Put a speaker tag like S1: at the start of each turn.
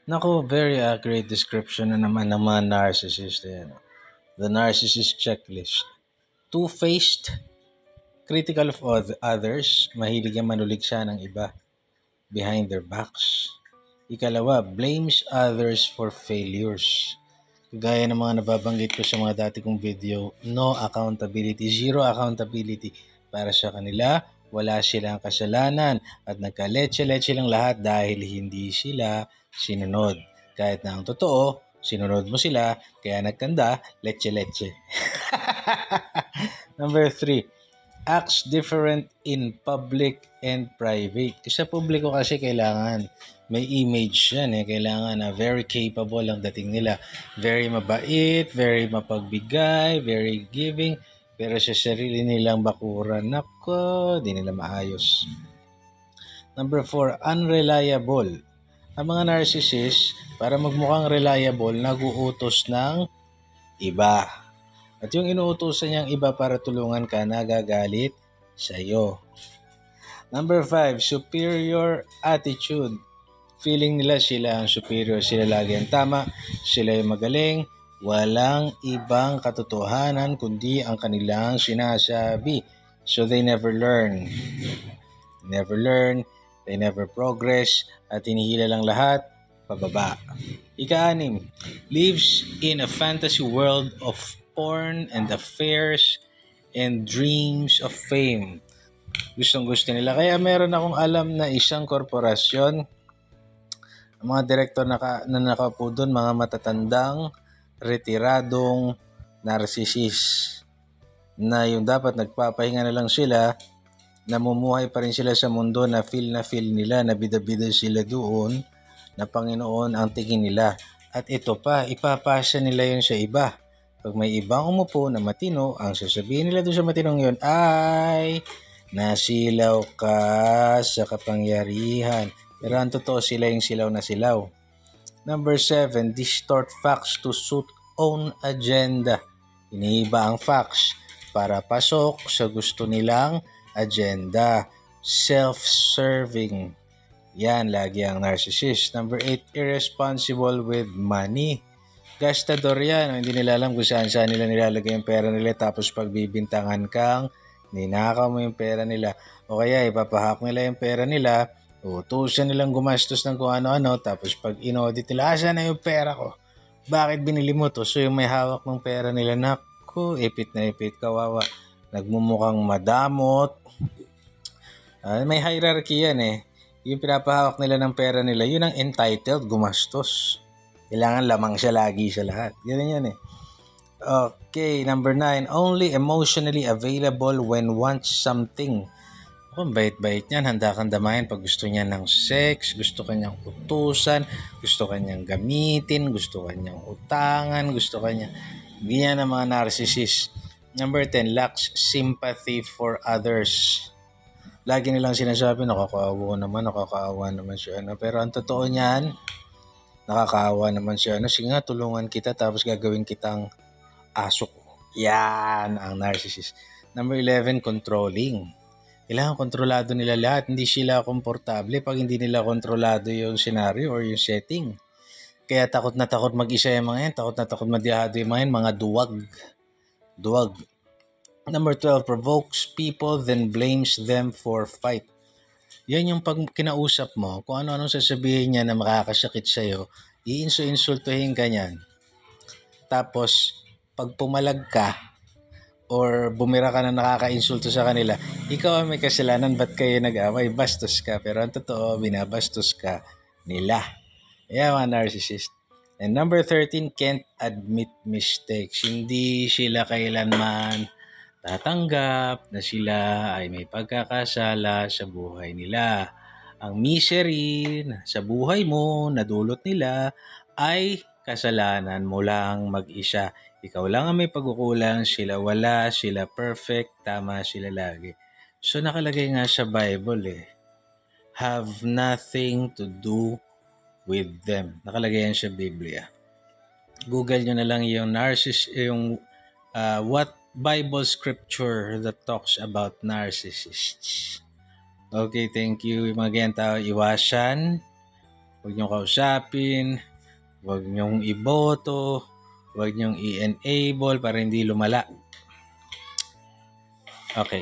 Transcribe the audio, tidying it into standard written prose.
S1: Naku, very accurate description na naman ng mga narcissist. Yan. The narcissist checklist. Two-faced, critical of others, mahilig ang manuliksa ng iba behind their backs. Ikalawa, blames others for failures. Gaya ng mga nababanggit ko sa mga dati kong video, no accountability, zero accountability para sa kanila. Wala silang kasalanan at nagka-leche-leche lang lahat dahil hindi sila sinunod. Kahit na ang totoo, sinunod mo sila, kaya nagkanda, leche-leche. Number 3, acts different in public and private. Sa publiko kasi kailangan may image yan eh. Kailangan na very capable ang dating nila. Very mabait, very mapagbigay, very giving. Pero sa sarili nilang bakuran, nako, di nila maayos. Number 4, unreliable. Ang mga narcissist, para magmukhang reliable, nag-uutos ng iba. At yung inuutosan niyang iba para tulungan ka, nagagalit sa iyo. Number 5, superior attitude. Feeling nila sila ang superior, sila lagi ang tama, sila yung magaling, walang ibang katotohanan kundi ang kanilang sinasabi. So they never learn. They never progress, at hinihila lang lahat pababa. Ika-6, lives in a fantasy world of porn and affairs and dreams of fame. Gustong-gusto nila. Kaya meron akong alam na isang korporasyon, mga direktor na nakaupo doon, mga matatandang, retiradong narcissist na yung dapat nagpapahinga na lang sila, namumuhay pa rin sila sa mundo na feel nila, na bida-bida sila doon, na Panginoon ang tingin nila. At ito pa, ipapasa nila yun sa iba. Pag may ibang umupo na matino, ang sasabihin nila doon sa matinong yun ay nasilaw ka sa kapangyarihan. Pero ang totoo, sila yung silaw na silaw. Number 7, distort facts to suit own agenda. Iniiba ang facts para pasok sa gusto nilang agenda. Self-serving. Yan, lagi ang narcissist. Number 8, irresponsible with money. Gastador yan. Hindi nila alam kung saan nila nilalagay yung pera nila, tapos pagbibintangan kang ninakaw mo yung pera nila. O kaya ipapahak nila yung pera nila, utusan nilang gumastos ng kung ano-ano, tapos pag in-audit nila, saan na yung pera ko? Bakit binili mo to? So yung may hawak ng pera nila, naku, ipit na ipit, kawawa. Nagmumukhang madamot. May hierarchy yan eh. Yung pinapahawak nila ng pera nila, yun ang entitled gumastos. Kailangan lamang siya lagi sa lahat. Ganun yan eh. Okay, number 9, only emotionally available when wants something. Kung bait-bait niyan, handa kang damayan pag gusto niya ng sex, gusto kanyang utusan, gusto kanyang gamitin, gusto kanyang utangan, gusto kanya. Ganyan ang mga narcissist. Number 10, lacks sympathy for others. Lagi nilang sinasabi, nakakaawa naman siya. Pero ang totoo niyan, nakakaawa naman siya. Sige nga, tulungan kita tapos gagawin kitang aso ko. Yan ang narcissist. Number 11, controlling. Kailangan kontrolado nila lahat. Hindi sila komportable pag hindi nila kontrolado yung scenario or yung setting. Kaya takot na takot mag-isa yung mga yan. Takot na takot madihado yung mga yan. Mga duwag. Number 12, provokes people then blames them for fight. Yan yung pag kinausap mo, kung ano-anong sasabihin niya na makakasakit sa'yo, iinsultuhin ka niyan. Tapos, pag pumalag ka, or bumira ka na nakaka-insulto sa kanila, ikaw ang may kasalanan, ba't kayo nag-away? Bastos ka. Pero ang totoo, binabastos ka nila. Yan mga narcissist. And number 13, can't admit mistakes. Hindi sila kailanman tatanggap na sila ay may pagkakasala sa buhay nila. Ang misery sa buhay mo na dulot nila ay kasalanan mo lang mag-isa. Ikaw lang ang may pagkukulang, sila wala, sila perfect, tama sila lagi. So nakalagay nga sa Bible have nothing to do with them. Nakalagay yan sa Biblia. Google nyo na lang yung what Bible scripture that talks about narcissists. Okay, thank you. Mga ganyan tao, iwasan Huwag niyong kausapin, huwag niyong iboto, huwag niyong i-enable para hindi lumala. Okay.